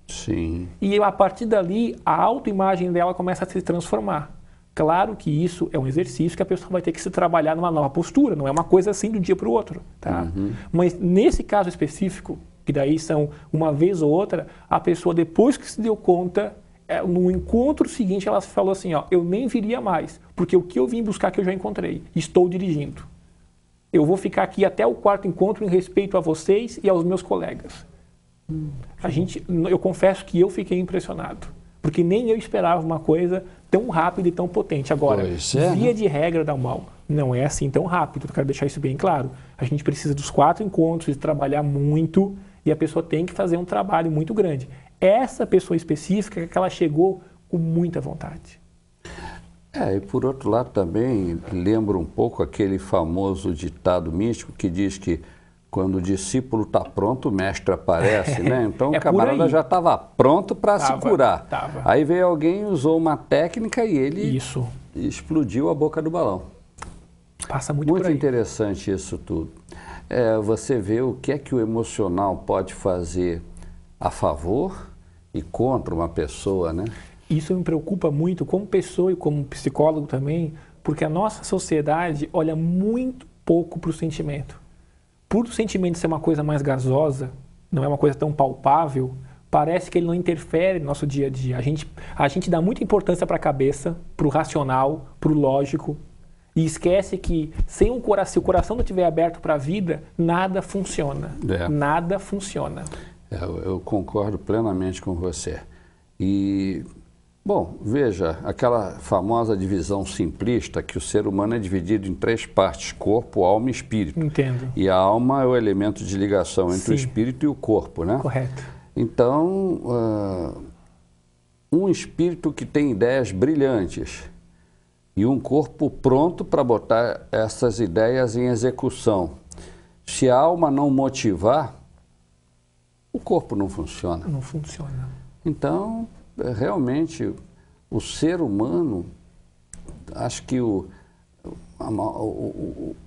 Sim. E a partir dali, a autoimagem dela começa a se transformar. Claro que isso é um exercício que a pessoa vai ter que se trabalhar numa nova postura, não é uma coisa assim do dia para o outro. Tá? Mas nesse caso específico, que daí são uma vez ou outra, a pessoa depois que se deu conta, no encontro seguinte ela falou assim, ó, eu nem viria mais, porque o que eu vim buscar que eu já encontrei, estou dirigindo. Eu vou ficar aqui até o 4º encontro em respeito a vocês e aos meus colegas. Eu confesso que eu fiquei impressionado, porque nem eu esperava uma coisa tão rápida e tão potente. Agora, via de regra, Dalmau, não é assim tão rápido, eu quero deixar isso bem claro. A gente precisa dos 4 encontros, de trabalhar muito, e a pessoa tem que fazer um trabalho muito grande. Essa pessoa específica é que ela chegou com muita vontade. E por outro lado também lembra um pouco aquele famoso ditado místico que diz que quando o discípulo está pronto, o mestre aparece, né? Então o camarada já estava pronto para se curar. Aí veio alguém, usou uma técnica e ele explodiu a boca do balão. Passa muito por aí. Muito interessante isso tudo. Você vê o que é que o emocional pode fazer a favor e contra uma pessoa, né? Isso me preocupa muito como pessoa e como psicólogo também, porque a nossa sociedade olha muito pouco para o sentimento. Por o sentimento ser uma coisa mais gasosa, não é uma coisa tão palpável, parece que ele não interfere no nosso dia a dia. A gente dá muita importância para a cabeça, para o racional, para o lógico, e esquece que se o coração não estiver aberto para a vida, nada funciona. Nada funciona. Eu concordo plenamente com você. E, bom, veja, aquela famosa divisão simplista que o ser humano é dividido em 3 partes, corpo, alma e espírito. Entendo. E a alma é o elemento de ligação entre o espírito e o corpo, né? Correto. Então, um espírito que tem ideias brilhantes e um corpo pronto para botar essas ideias em execução. Se a alma não motivar, o corpo não funciona. Não funciona. Então, realmente, o ser humano, acho que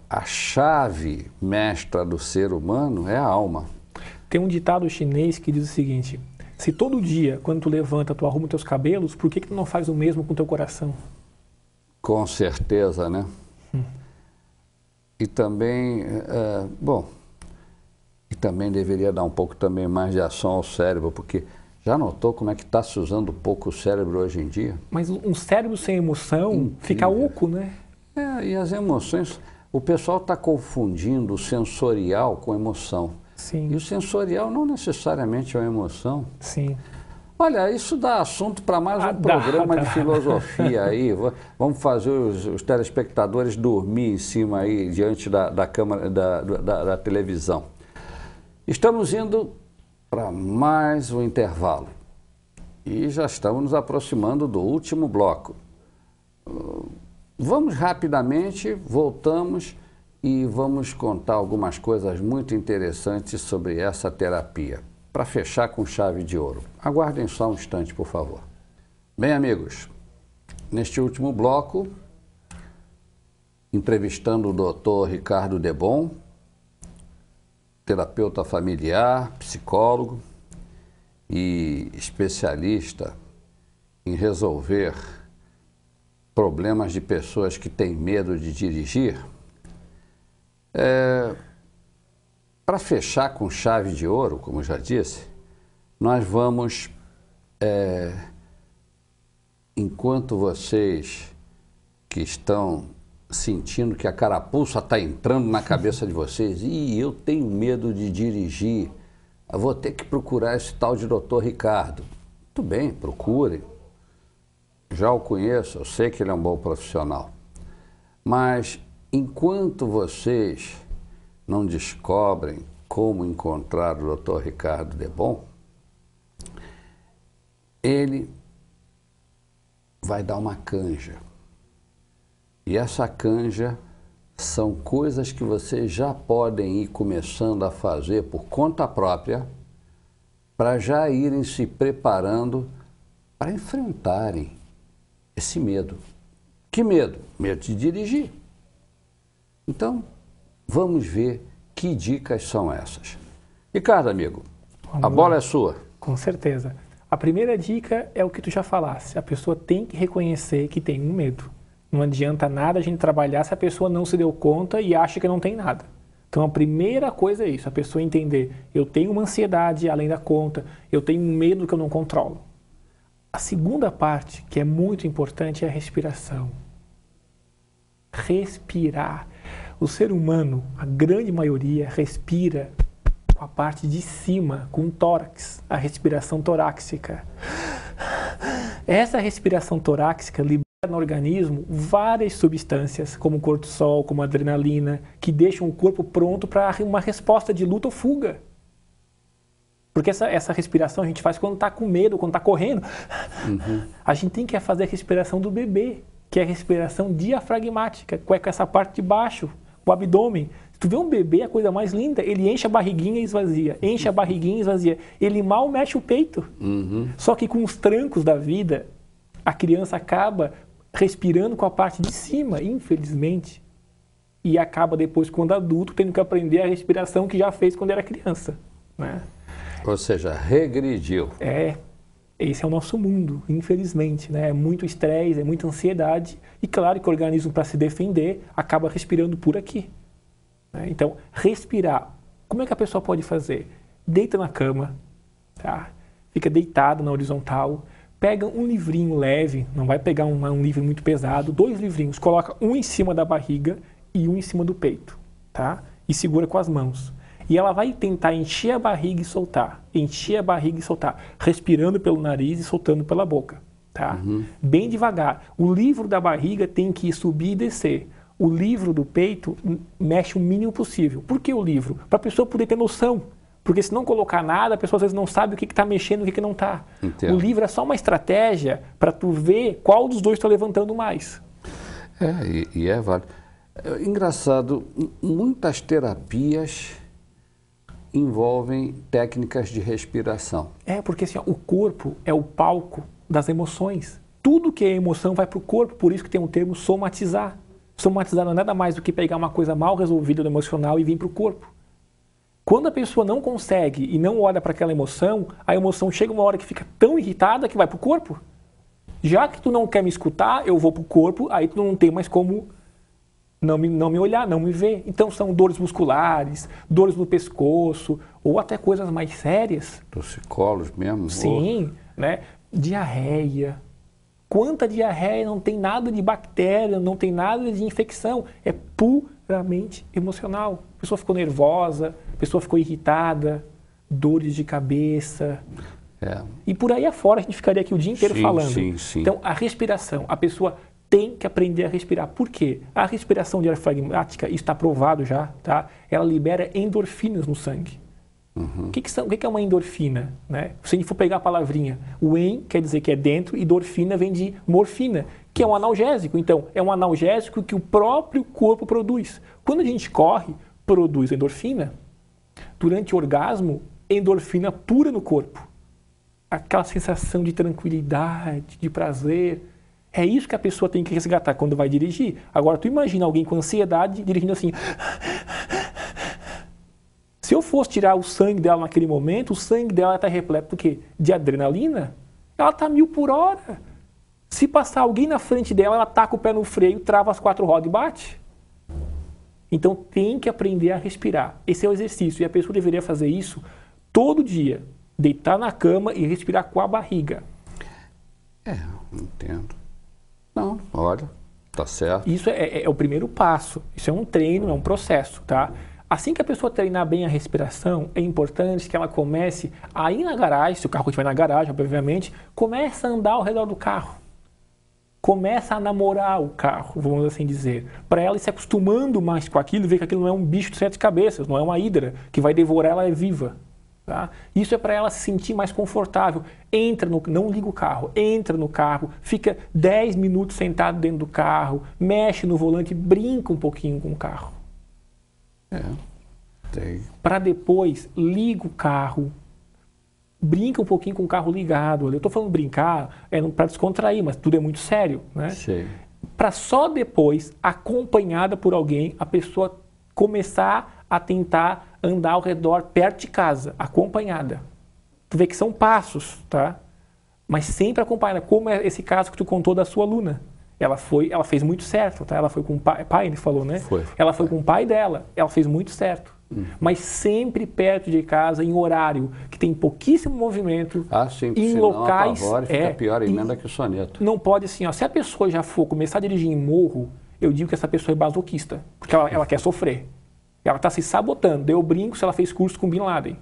a chave mestra do ser humano é a alma. Tem um ditado chinês que diz o seguinte: se todo dia, quando tu levanta, tu arruma os teus cabelos, por que tu não faz o mesmo com o teu coração? Com certeza, né? E também, e também deveria dar um pouco também mais de ação ao cérebro, porque já notou como é que está se usando pouco o cérebro hoje em dia? Mas um cérebro sem emoção fica oco, né? E as emoções, o pessoal está confundindo o sensorial com emoção. Sim. E o sensorial não necessariamente é uma emoção. Sim. Olha, isso dá assunto para mais um programa de filosofia aí. Vamos fazer os telespectadores dormir em cima aí, diante da câmera, da televisão. Estamos indo para mais um intervalo. E já estamos nos aproximando do último bloco. Vamos rapidamente, voltamos e vamos contar algumas coisas muito interessantes sobre essa terapia, para fechar com chave de ouro. Aguardem só um instante, por favor. Bem, amigos, neste último bloco, entrevistando o Dr. Ricardo Debon, terapeuta familiar, psicólogo e especialista em resolver problemas de pessoas que têm medo de dirigir. Para fechar com chave de ouro, como eu já disse, nós vamos, enquanto vocês que estão sentindo que a carapuça está entrando na cabeça de vocês, e eu tenho medo de dirigir, eu vou ter que procurar esse tal de Dr. Ricardo. Muito bem, procurem. Já o conheço, eu sei que ele é um bom profissional. Mas enquanto vocês não descobrem como encontrar o Dr. Ricardo Debon, ele vai dar uma canja. E essa canja são coisas que vocês já podem ir começando a fazer por conta própria, para já irem se preparando para enfrentarem esse medo. Que medo? Medo de dirigir. Então, vamos ver que dicas são essas. Ricardo, amigo, a bola é sua. Com certeza. A primeira dica é o que tu já falaste. A pessoa tem que reconhecer que tem um medo. Não adianta nada a gente trabalhar se a pessoa não se deu conta e acha que não tem nada. Então, a primeira coisa é isso, a pessoa entender, eu tenho uma ansiedade além da conta, eu tenho um medo que eu não controlo. A segunda parte, que é muito importante, é a respiração. Respirar. O ser humano, a grande maioria, respira com a parte de cima, com o tórax, a respiração torácica. Essa respiração torácica libera no organismo várias substâncias, como cortisol, como adrenalina, que deixam o corpo pronto para uma resposta de luta ou fuga. Porque essa respiração a gente faz quando está com medo, quando está correndo. A gente tem que fazer a respiração do bebê, que é a respiração diafragmática, com essa parte de baixo, o abdômen. Se tu vê um bebê, a coisa mais linda, ele enche a barriguinha e esvazia, enche a barriguinha e esvazia. Ele mal mexe o peito. Só que com os trancos da vida, a criança acaba respirando com a parte de cima, infelizmente. E acaba depois, quando adulto, tendo que aprender a respiração que já fez quando era criança, né? Ou seja, regrediu. Esse é o nosso mundo, infelizmente, né? É muito estresse, é muita ansiedade. E claro que o organismo, para se defender, acaba respirando por aqui, né? Então, respirar. Como é que a pessoa pode fazer? Deita na cama, tá? Fica deitado na horizontal. Pega um livrinho leve, não vai pegar um livro muito pesado, 2 livrinhos, coloca um em cima da barriga e um em cima do peito, tá? E segura com as mãos. E ela vai tentar encher a barriga e soltar, encher a barriga e soltar, respirando pelo nariz e soltando pela boca, tá? Bem devagar. O livro da barriga tem que subir e descer. O livro do peito mexe o mínimo possível. Por que o livro? Para a pessoa poder ter noção. Porque se não colocar nada, a pessoa às vezes não sabe o que está mexendo e o que não está. O livro é só uma estratégia para tu ver qual dos dois está levantando mais. E é válido. Engraçado, muitas terapias envolvem técnicas de respiração. Porque assim, o corpo é o palco das emoções. Tudo que é emoção vai para o corpo, por isso que tem um termo somatizar. Somatizar não é nada mais do que pegar uma coisa mal resolvida do emocional e vir para o corpo. Quando a pessoa não consegue e não olha para aquela emoção, a emoção chega uma hora que fica tão irritada que vai para o corpo. Já que tu não quer me escutar, eu vou para o corpo, aí tu não tem mais como não me olhar, não me ver. Então são dores musculares, dores no pescoço, ou até coisas mais sérias. Torcicolos mesmo? Sim, né? Diarreia. Quanta diarreia, não tem nada de bactéria, não tem nada de infecção, é puramente emocional. A pessoa ficou nervosa, a pessoa ficou irritada, dores de cabeça. E por aí afora a gente ficaria aqui o dia inteiro falando. Sim. Então a respiração, a pessoa tem que aprender a respirar. Por quê? A respiração diafragmática, isso está provado já, tá? Ela libera endorfinas no sangue. O que é uma endorfina? Né? Se a gente for pegar a palavrinha, o en quer dizer que é dentro e dorfina vem de morfina, que é um analgésico. Então, é um analgésico que o próprio corpo produz. Quando a gente corre, produz endorfina. Durante o orgasmo, endorfina pura no corpo. Aquela sensação de tranquilidade, de prazer. É isso que a pessoa tem que resgatar quando vai dirigir. Agora, tu imagina alguém com ansiedade dirigindo assim... Se eu fosse tirar o sangue dela naquele momento, o sangue dela está repleto do quê? De adrenalina. Ela está 1000 por hora. Se passar alguém na frente dela, ela taca o pé no freio, trava as 4 rodas e bate. Então tem que aprender a respirar. Esse é o exercício. E a pessoa deveria fazer isso todo dia. Deitar na cama e respirar com a barriga. Entendo. Não, olha, tá certo. Isso é o primeiro passo. Isso é um treino, é um processo, tá? Assim que a pessoa treinar bem a respiração, é importante que ela comece a ir na garagem, se o carro estiver na garagem, obviamente, comece a andar ao redor do carro. Começa a namorar o carro, vamos assim dizer. Para ela ir se acostumando mais com aquilo, ver que aquilo não é um bicho de 7 cabeças, não é uma hidra que vai devorar, ela é viva. Tá? Isso é para ela se sentir mais confortável. Não liga o carro, entra no carro, fica 10 minutos sentado dentro do carro, mexe no volante, brinca um pouquinho com o carro. Para depois, liga o carro, brinca um pouquinho com o carro ligado. Eu estou falando brincar, para descontrair, mas tudo é muito sério, né? Para só depois, acompanhada por alguém, a pessoa começar a tentar andar ao redor, perto de casa, acompanhada. Tu vê que são passos, tá? Mas sempre acompanhada, como é esse caso que tu contou da sua aluna. Ela fez muito certo, tá? Ela foi com o pai, ele falou, né? Ela foi com o pai dela, ela fez muito certo. Mas sempre perto de casa, em horário que tem pouquíssimo movimento, em locais... Fica pior emenda que o soneto. Não pode assim, ó, se a pessoa já for começar a dirigir em morro, eu digo que essa pessoa é masoquista, porque ela quer sofrer. Ela está se sabotando. Eu brinco se ela fez curso com Bin Laden,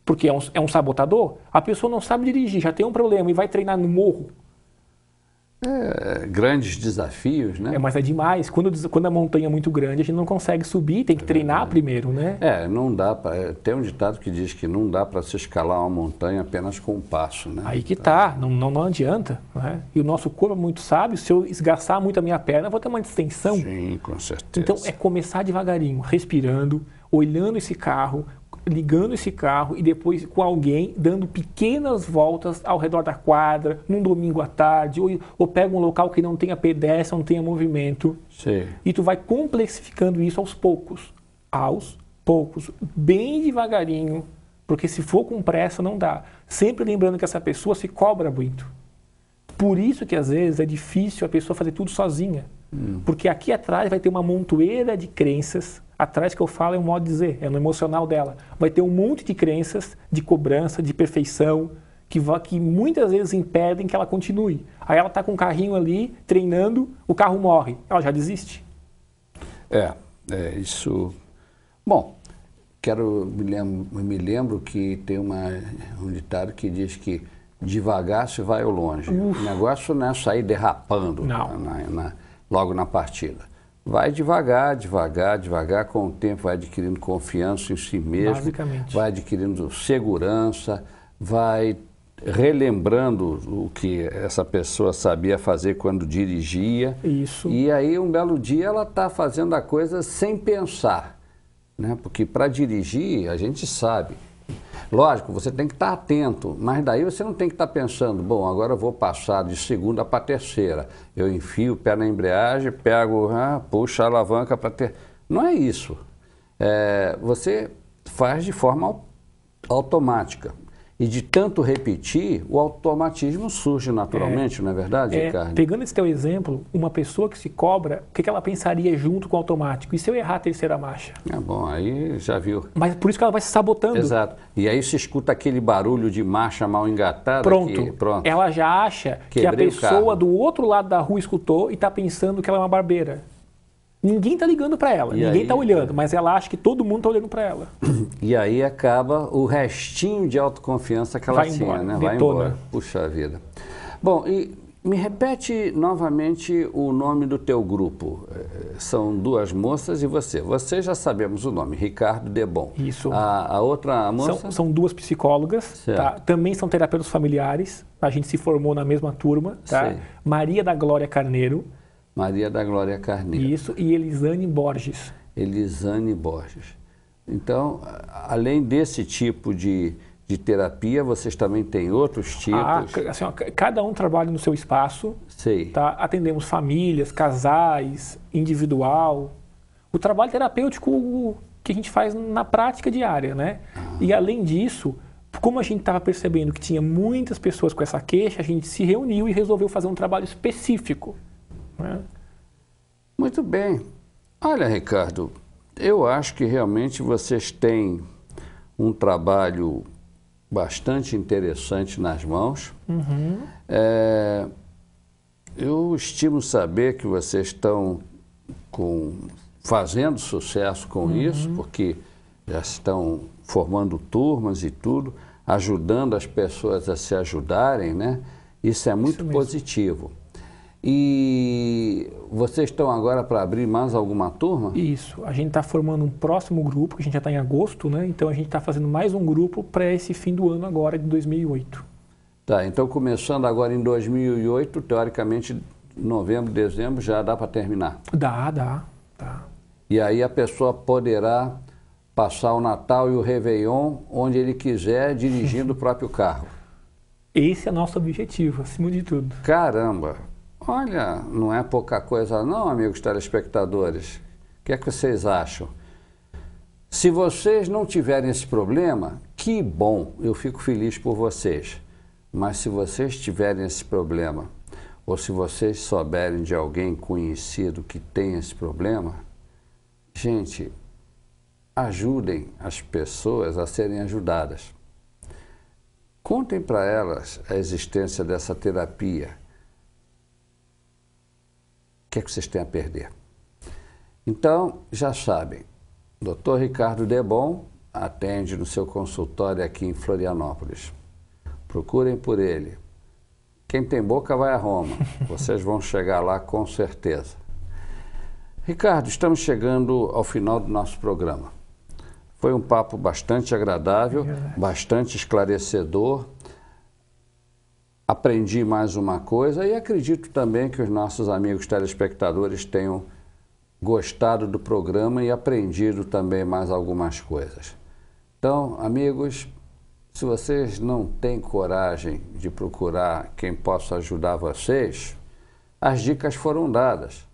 porque é um sabotador. A pessoa não sabe dirigir, já tem um problema e vai treinar no morro. Grandes desafios, né? Mas é demais. Quando a montanha é muito grande, a gente não consegue subir, tem que treinar primeiro, né? Não dá para... Tem um ditado que diz que não dá para se escalar uma montanha apenas com um passo, né? Aí que tá, não adianta, né? E o nosso corpo é muito sábio, se eu esgaçar muito a minha perna, eu vou ter uma distensão. Sim, com certeza. Então é começar devagarinho, respirando, olhando esse carro, ligando esse carro e depois com alguém dando pequenas voltas ao redor da quadra, num domingo à tarde, ou pega um local que não tenha pedestre, não tenha movimento. E tu vai complexificando isso aos poucos, bem devagarinho, porque se for com pressa não dá. Sempre lembrando que essa pessoa se cobra muito. Por isso que às vezes é difícil a pessoa fazer tudo sozinha. Porque aqui atrás vai ter uma montoeira de crenças. Atrás que eu falo é um modo de dizer, é no emocional dela. Vai ter um monte de crenças, de cobrança, de perfeição, que muitas vezes impedem que ela continue. Aí ela está com o carrinho ali, treinando, o carro morre. Ela já desiste. Isso... Bom, me lembro que tem um ditado que diz que devagar se vai ao longe. O negócio não é sair derrapando logo na partida. vai devagar, devagar, devagar, com o tempo vai adquirindo confiança em si mesmo, Basicamente. vai adquirindo segurança, vai relembrando o que essa pessoa sabia fazer quando dirigia. Isso. E aí, um belo dia, ela está fazendo a coisa sem pensar, né? Porque para dirigir, a gente sabe. Lógico, você tem que estar atento, mas daí você não tem que estar pensando, bom, agora eu vou passar de segunda para terceira. Eu enfio o pé na embreagem, pego, puxo a alavanca para ter... Não é isso. Você faz de forma automática. E de tanto repetir, o automatismo surge naturalmente, não é verdade, Ricardo? Pegando esse teu exemplo, uma pessoa que se cobra, o que ela pensaria junto com o automático? E se eu errar a terceira marcha? Bom, aí já viu. Mas por isso que ela vai se sabotando. Exato. E aí se escuta aquele barulho de marcha mal engatada. Pronto. Pronto. Ela já acha que a pessoa do outro lado da rua escutou e está pensando que ela é uma barbeira. Ninguém está ligando para ela, ninguém está olhando, mas ela acha que todo mundo está olhando para ela. E aí acaba o restinho de autoconfiança que ela tinha, né? Vai embora. Puxa vida. Bom, e me repete novamente o nome do teu grupo. São duas moças e você. Você já sabemos o nome, Ricardo Debon. Isso. A outra moça? São duas psicólogas, tá? Também são terapeutas familiares. A gente se formou na mesma turma, tá? Maria da Glória Carneiro. Maria da Glória Carneiro. Isso, e Elisane Borges. Elisane Borges. Então, além desse tipo de terapia, vocês também têm outros tipos? Assim, cada um trabalha no seu espaço. Sei. Tá? Atendemos famílias, casais, individual. O trabalho terapêutico que a gente faz na prática diária, né? E além disso, como a gente estava percebendo que tinha muitas pessoas com essa queixa, a gente se reuniu e resolveu fazer um trabalho específico. Muito bem. Olha, Ricardo, eu acho que realmente vocês têm um trabalho bastante interessante nas mãos. Eu estimo saber que vocês estão fazendo sucesso com isso, porque já estão formando turmas e tudo, ajudando as pessoas a se ajudarem, né? Isso é muito positivo. E vocês estão agora para abrir mais alguma turma? Isso. A gente está formando um próximo grupo, que a gente já está em agosto, né? Então a gente está fazendo mais um grupo para esse fim do ano agora, de 2008. Tá, então começando agora em 2008, teoricamente, novembro, dezembro, já dá para terminar? Dá. E aí a pessoa poderá passar o Natal e o Réveillon onde ele quiser, dirigindo o próprio carro? Esse é nosso objetivo, acima de tudo. Caramba! Olha, não é pouca coisa não, amigos telespectadores. O que é que vocês acham? Se vocês não tiverem esse problema, que bom, eu fico feliz por vocês. Mas se vocês tiverem esse problema, ou se vocês souberem de alguém conhecido que tem esse problema, gente, ajudem as pessoas a serem ajudadas. Contem para elas a existência dessa terapia. O que é que vocês têm a perder? Então, já sabem, Dr. Ricardo Debon atende no seu consultório aqui em Florianópolis. Procurem por ele. Quem tem boca vai a Roma. Vocês vão chegar lá com certeza. Ricardo, estamos chegando ao final do nosso programa. Foi um papo bastante agradável, bastante esclarecedor. Aprendi mais uma coisa e acredito também que os nossos amigos telespectadores tenham gostado do programa e aprendido também mais algumas coisas. Então, amigos, se vocês não têm coragem de procurar quem possa ajudar vocês, as dicas foram dadas.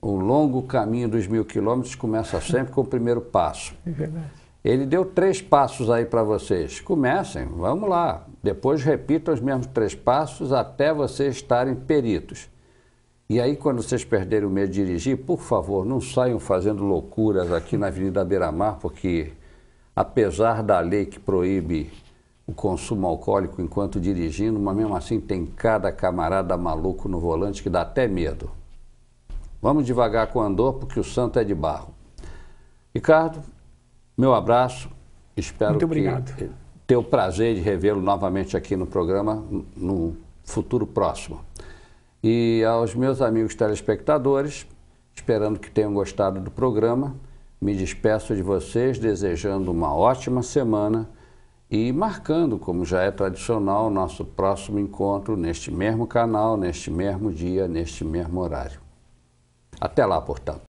O longo caminho dos 1000 quilômetros começa sempre com o primeiro passo. É verdade. Ele deu 3 passos aí para vocês. Comecem, vamos lá. Depois repitam os mesmos 3 passos até vocês estarem peritos. E aí, quando vocês perderem o medo de dirigir, por favor, não saiam fazendo loucuras aqui na Avenida Beira-Mar, porque apesar da lei que proíbe o consumo alcoólico enquanto dirigindo, mas mesmo assim tem cada camarada maluco no volante que dá até medo. Vamos devagar com o andor, porque o santo é de barro. Ricardo, meu abraço, espero ter o prazer de revê-lo novamente aqui no programa no futuro próximo. E aos meus amigos telespectadores, Esperando que tenham gostado do programa. Me despeço de vocês, desejando uma ótima semana e marcando, como já é tradicional, nosso próximo encontro neste mesmo canal, neste mesmo dia, neste mesmo horário. Até lá, portanto.